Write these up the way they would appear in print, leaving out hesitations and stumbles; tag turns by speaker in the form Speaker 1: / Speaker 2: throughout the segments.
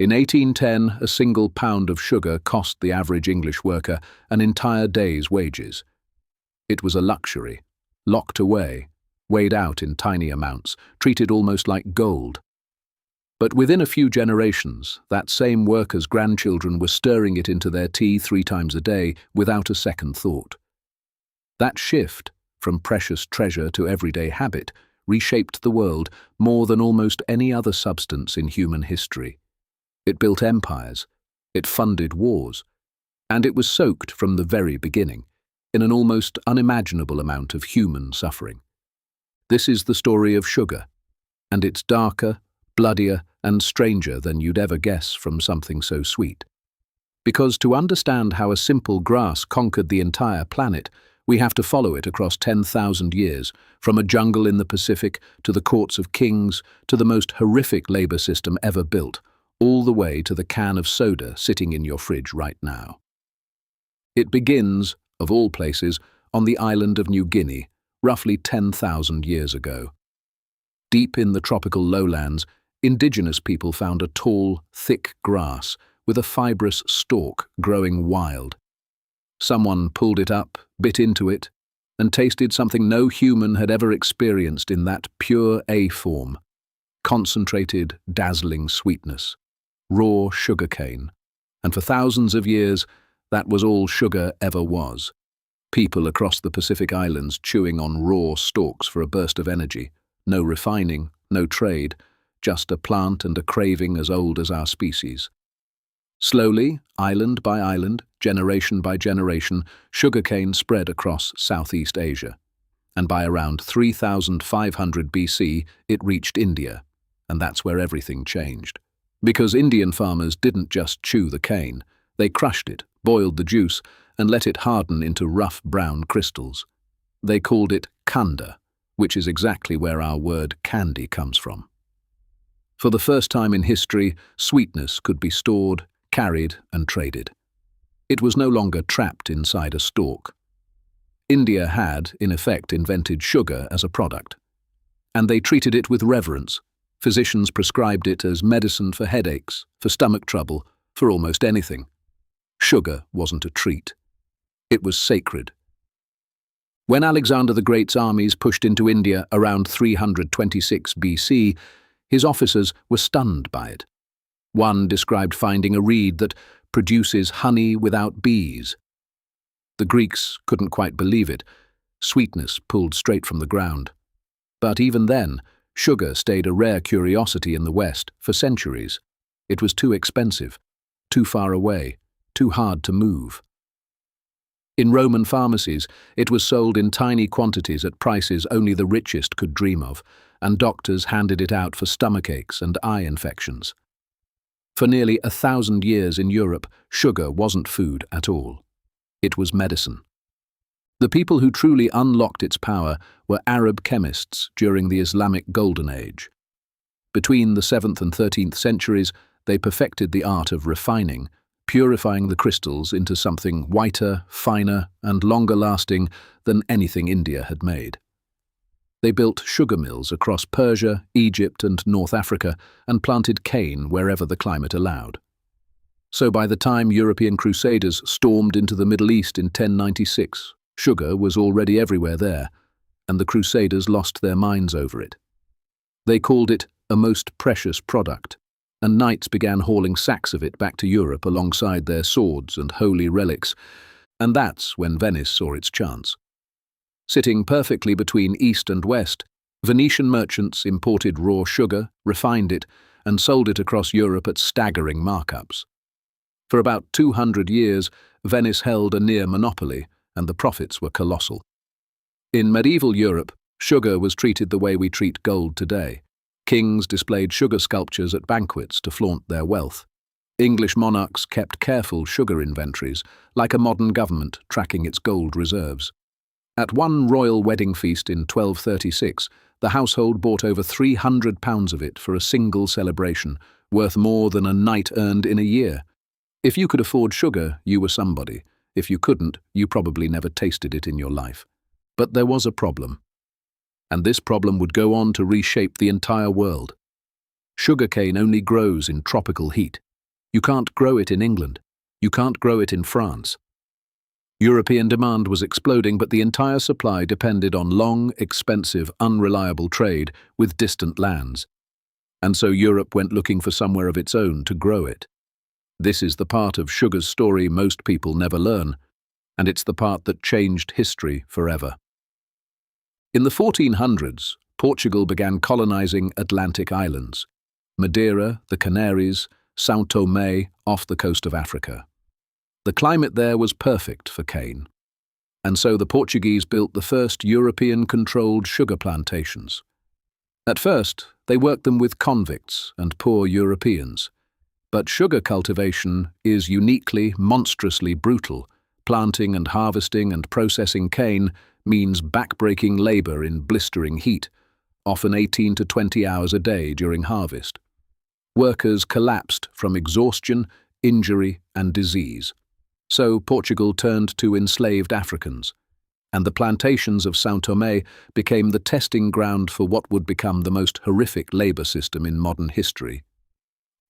Speaker 1: In 1810, a single pound of sugar cost the average English worker an entire day's wages. It was a luxury, locked away, weighed out in tiny amounts, treated almost like gold. But within a few generations, that same worker's grandchildren were stirring it into their tea 3 times a day without a second thought. That shift, from precious treasure to everyday habit, reshaped the world more than almost any other substance in human history. It built empires, it funded wars, and it was soaked from the very beginning in an almost unimaginable amount of human suffering. This is the story of sugar, and it's darker, bloodier, and stranger than you'd ever guess from something so sweet. Because to understand how a simple grass conquered the entire planet, we have to follow it across 10,000 years, from a jungle in the Pacific to the courts of kings to the most horrific labor system ever built, all the way to the can of soda sitting in your fridge right now. It begins, of all places, on the island of New Guinea, roughly 10,000 years ago. Deep in the tropical lowlands, indigenous people found a tall, thick grass with a fibrous stalk growing wild. Someone pulled it up, bit into it, and tasted something no human had ever experienced in that pure A form: concentrated, dazzling sweetness, raw sugarcane. And for thousands of years, that was all sugar ever was. People across the Pacific Islands chewing on raw stalks for a burst of energy. No refining, no trade, just a plant and a craving as old as our species. Slowly, island by island, generation by generation, sugarcane spread across Southeast Asia. And by around 3,500 BC, it reached India. And that's where everything changed. Because Indian farmers didn't just chew the cane, they crushed it, boiled the juice, and let it harden into rough brown crystals. They called it kanda, which is exactly where our word candy comes from. For the first time in history, sweetness could be stored, carried, and traded. It was no longer trapped inside a stalk. India had, in effect, invented sugar as a product. And they treated it with reverence. Physicians prescribed it as medicine for headaches, for stomach trouble, for almost anything. Sugar wasn't a treat. It was sacred. When Alexander the Great's armies pushed into India around 326 BC, his officers were stunned by it. One described finding a reed that produces honey without bees. The Greeks couldn't quite believe it. Sweetness pulled straight from the ground. But even then, sugar stayed a rare curiosity in the West for centuries. It was too expensive, too far away, too hard to move. In Roman pharmacies, it was sold in tiny quantities at prices only the richest could dream of, and doctors handed it out for stomachaches and eye infections. For nearly 1,000 years in Europe, sugar wasn't food at all. It was medicine. The people who truly unlocked its power were Arab chemists during the Islamic Golden Age. Between the 7th and 13th centuries, they perfected the art of refining, purifying the crystals into something whiter, finer, and longer-lasting than anything India had made. They built sugar mills across Persia, Egypt, and North Africa, and planted cane wherever the climate allowed. So by the time European crusaders stormed into the Middle East in 1096, sugar was already everywhere there, and the crusaders lost their minds over it. They called it a most precious product, and knights began hauling sacks of it back to Europe alongside their swords and holy relics, and that's when Venice saw its chance. Sitting perfectly between East and West, Venetian merchants imported raw sugar, refined it, and sold it across Europe at staggering markups. For about 200 years, Venice held a near monopoly, and the profits were colossal. In medieval Europe, sugar was treated the way we treat gold today. Kings displayed sugar sculptures at banquets to flaunt their wealth. English monarchs kept careful sugar inventories, like a modern government tracking its gold reserves. At one royal wedding feast in 1236, the household bought over 300 pounds of it for a single celebration, worth more than a knight earned in a year. If you could afford sugar, you were somebody. If you couldn't, you probably never tasted it in your life. But there was a problem. And this problem would go on to reshape the entire world. Sugarcane only grows in tropical heat. You can't grow it in England. You can't grow it in France. European demand was exploding, but the entire supply depended on long, expensive, unreliable trade with distant lands. And so Europe went looking for somewhere of its own to grow it. This is the part of sugar's story most people never learn, and it's the part that changed history forever. In the 1400s, Portugal began colonizing Atlantic islands, Madeira, the Canaries, São Tomé, off the coast of Africa. The climate there was perfect for cane, and so the Portuguese built the first European-controlled sugar plantations. At first, they worked them with convicts and poor Europeans. But sugar cultivation is uniquely, monstrously brutal. Planting and harvesting and processing cane means backbreaking labor in blistering heat, often 18 to 20 hours a day during harvest. Workers collapsed from exhaustion, injury, and disease. So Portugal turned to enslaved Africans, and the plantations of São Tomé became the testing ground for what would become the most horrific labor system in modern history.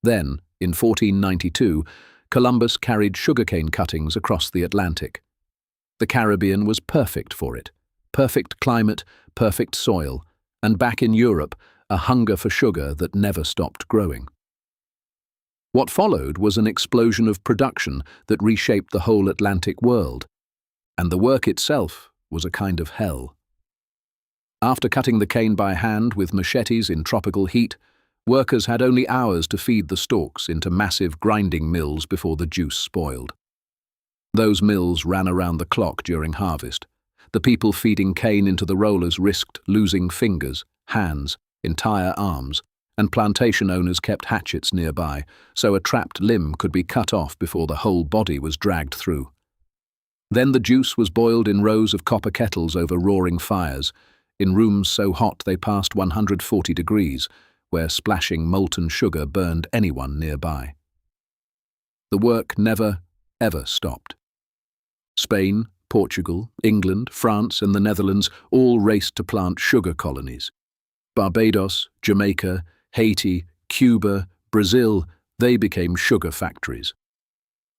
Speaker 1: Then, in 1492, Columbus carried sugarcane cuttings across the Atlantic. The Caribbean was perfect for it. Perfect climate, perfect soil, and back in Europe, a hunger for sugar that never stopped growing. What followed was an explosion of production that reshaped the whole Atlantic world, and the work itself was a kind of hell. After cutting the cane by hand with machetes in tropical heat, workers had only hours to feed the stalks into massive grinding mills before the juice spoiled. Those mills ran around the clock during harvest. The people feeding cane into the rollers risked losing fingers, hands, entire arms, and plantation owners kept hatchets nearby, so a trapped limb could be cut off before the whole body was dragged through. Then the juice was boiled in rows of copper kettles over roaring fires, in rooms so hot they passed 140 degrees, where splashing molten sugar burned anyone nearby. The work never, ever stopped. Spain, Portugal, England, France, and the Netherlands all raced to plant sugar colonies. Barbados, Jamaica, Haiti, Cuba, Brazil, they became sugar factories.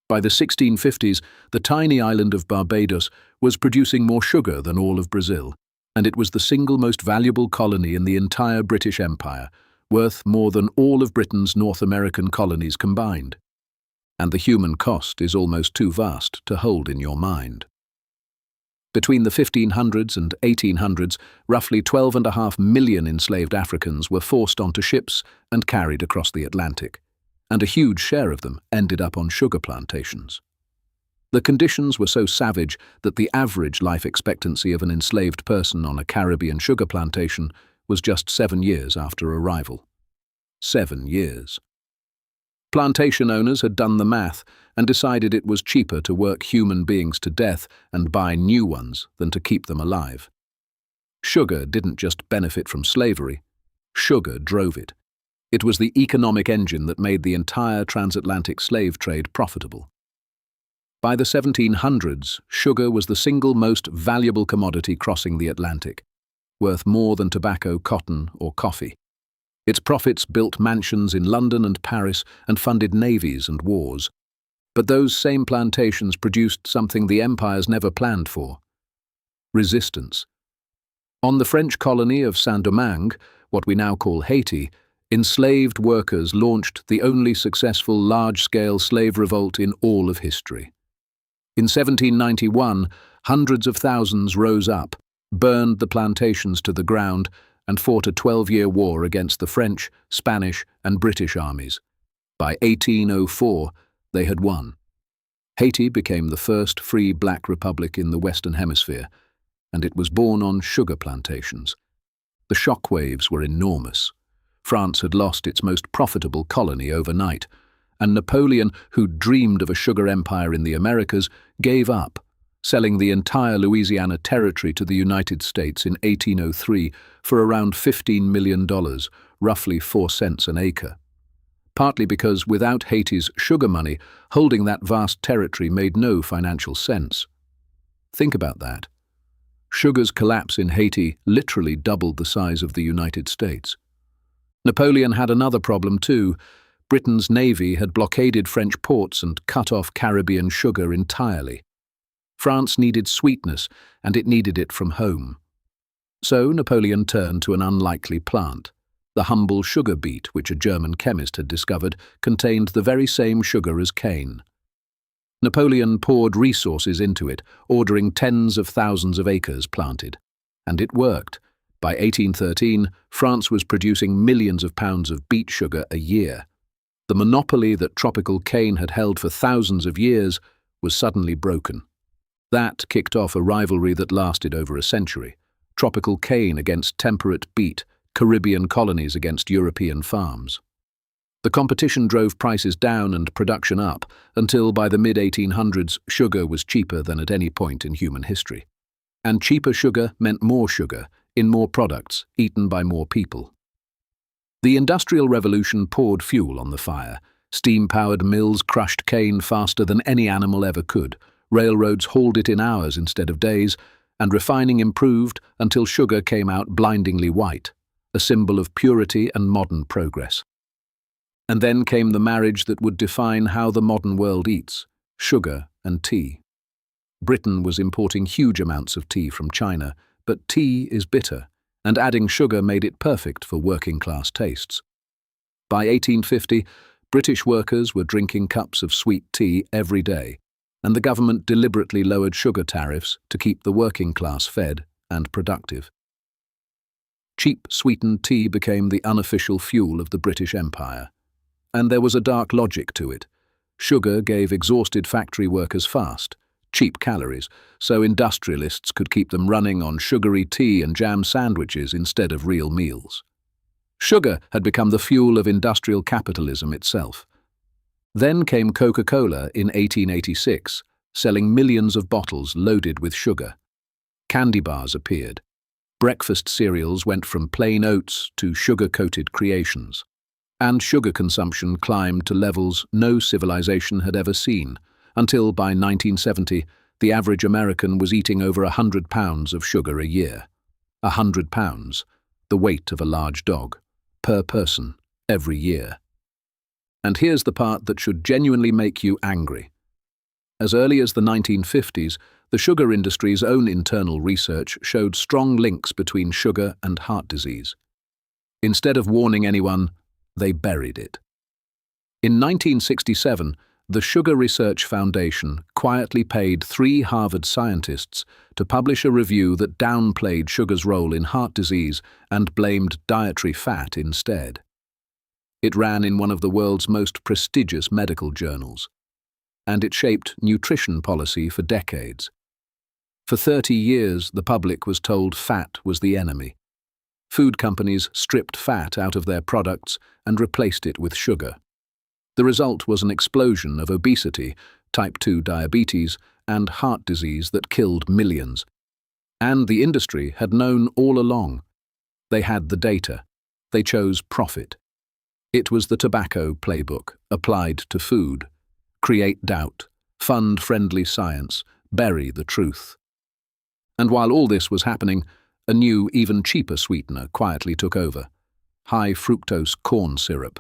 Speaker 1: By the 1650s, the tiny island of Barbados was producing more sugar than all of Brazil, and it was the single most valuable colony in the entire British Empire, worth more than all of Britain's North American colonies combined. And the human cost is almost too vast to hold in your mind. Between the 1500s and 1800s, roughly 12.5 million enslaved Africans were forced onto ships and carried across the Atlantic, and a huge share of them ended up on sugar plantations. The conditions were so savage that the average life expectancy of an enslaved person on a Caribbean sugar plantation was just 7 years after arrival. 7 years. Plantation owners had done the math and decided it was cheaper to work human beings to death and buy new ones than to keep them alive. Sugar didn't just benefit from slavery. Sugar drove it. It was the economic engine that made the entire transatlantic slave trade profitable. By the 1700s, sugar was the single most valuable commodity crossing the Atlantic, worth more than tobacco, cotton, or coffee. Its profits built mansions in London and Paris and funded navies and wars. But those same plantations produced something the empires never planned for: resistance. On the French colony of Saint-Domingue, what we now call Haiti, enslaved workers launched the only successful large-scale slave revolt in all of history. In 1791, hundreds of thousands rose up, burned the plantations to the ground, and fought a 12-year war against the French, Spanish, and British armies. By 1804, they had won. Haiti became the first free black republic in the Western Hemisphere, and it was born on sugar plantations. The shockwaves were enormous. France had lost its most profitable colony overnight, and Napoleon, who dreamed of a sugar empire in the Americas, gave up, selling the entire Louisiana territory to the United States in 1803 for around $15 million, roughly 4 cents an acre. Partly because without Haiti's sugar money, holding that vast territory made no financial sense. Think about that. Sugar's collapse in Haiti literally doubled the size of the United States. Napoleon had another problem too. Britain's navy had blockaded French ports and cut off Caribbean sugar entirely. France needed sweetness, and it needed it from home. So Napoleon turned to an unlikely plant. The humble sugar beet, which a German chemist had discovered, contained the very same sugar as cane. Napoleon poured resources into it, ordering tens of thousands of acres planted. And it worked. By 1813, France was producing millions of pounds of beet sugar a year. The monopoly that tropical cane had held for thousands of years was suddenly broken. That kicked off a rivalry that lasted over a century. Tropical cane against temperate beet, Caribbean colonies against European farms. The competition drove prices down and production up, until by the mid-1800s sugar was cheaper than at any point in human history. And cheaper sugar meant more sugar, in more products, eaten by more people. The Industrial Revolution poured fuel on the fire. Steam-powered mills crushed cane faster than any animal ever could. Railroads hauled it in hours instead of days, and refining improved until sugar came out blindingly white, a symbol of purity and modern progress. And then came the marriage that would define how the modern world eats: sugar and tea. Britain was importing huge amounts of tea from China, but tea is bitter, and adding sugar made it perfect for working-class tastes. By 1850, British workers were drinking cups of sweet tea every day, and the government deliberately lowered sugar tariffs to keep the working class fed and productive. Cheap sweetened tea became the unofficial fuel of the British Empire. And there was a dark logic to it. Sugar gave exhausted factory workers fast, cheap calories, so industrialists could keep them running on sugary tea and jam sandwiches instead of real meals. Sugar had become the fuel of industrial capitalism itself. Then came Coca-Cola in 1886, selling millions of bottles loaded with sugar. Candy bars appeared. Breakfast cereals went from plain oats to sugar-coated creations. And sugar consumption climbed to levels no civilization had ever seen, until by 1970, the average American was eating over 100 pounds of sugar a year. 100 pounds, the weight of a large dog, per person, every year. And here's the part that should genuinely make you angry. As early as the 1950s, the sugar industry's own internal research showed strong links between sugar and heart disease. Instead of warning anyone, they buried it. In 1967, the Sugar Research Foundation quietly paid 3 Harvard scientists to publish a review that downplayed sugar's role in heart disease and blamed dietary fat instead. It ran in one of the world's most prestigious medical journals, and it shaped nutrition policy for decades. For 30 years, the public was told fat was the enemy. Food companies stripped fat out of their products and replaced it with sugar. The result was an explosion of obesity, type 2 diabetes, and heart disease that killed millions. And the industry had known all along. They had the data. They chose profit. It was the tobacco playbook applied to food. Create doubt, fund friendly science, bury the truth. And while all this was happening, a new, even cheaper sweetener quietly took over: high-fructose corn syrup.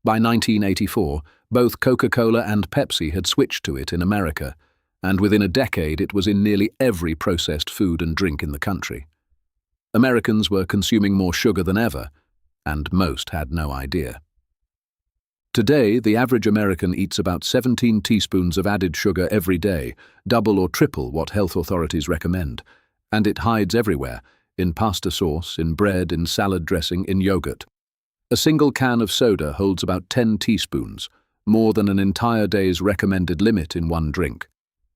Speaker 1: By 1984, both Coca-Cola and Pepsi had switched to it in America, and within a decade it was in nearly every processed food and drink in the country. Americans were consuming more sugar than ever, and most had no idea. Today, the average American eats about 17 teaspoons of added sugar every day, double or triple what health authorities recommend. And it hides everywhere, in pasta sauce, in bread, in salad dressing, in yogurt. A single can of soda holds about 10 teaspoons, more than an entire day's recommended limit in one drink.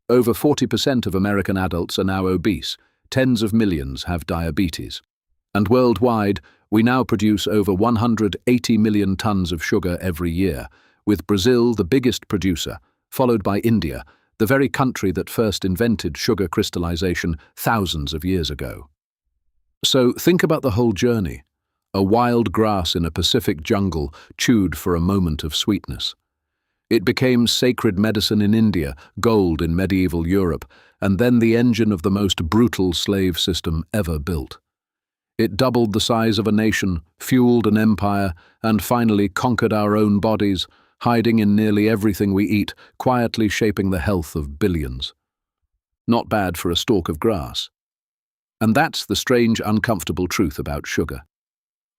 Speaker 1: Over 40% of American adults are now obese, tens of millions have diabetes. And worldwide, we now produce over 180 million tons of sugar every year, with Brazil the biggest producer, followed by India, the very country that first invented sugar crystallization thousands of years ago. So think about the whole journey. A wild grass in a Pacific jungle chewed for a moment of sweetness. It became sacred medicine in India, gold in medieval Europe, and then the engine of the most brutal slave system ever built. It doubled the size of a nation, fueled an empire, and finally conquered our own bodies, hiding in nearly everything we eat, quietly shaping the health of billions. Not bad for a stalk of grass. And that's the strange, uncomfortable truth about sugar.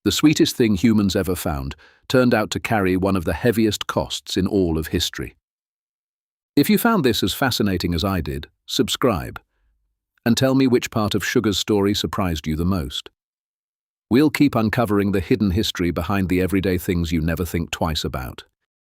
Speaker 1: The sweetest thing humans ever found turned out to carry one of the heaviest costs in all of history. If you found this as fascinating as I did, subscribe, and tell me which part of sugar's story surprised you the most. We'll keep uncovering the hidden history behind the everyday things you never think twice about.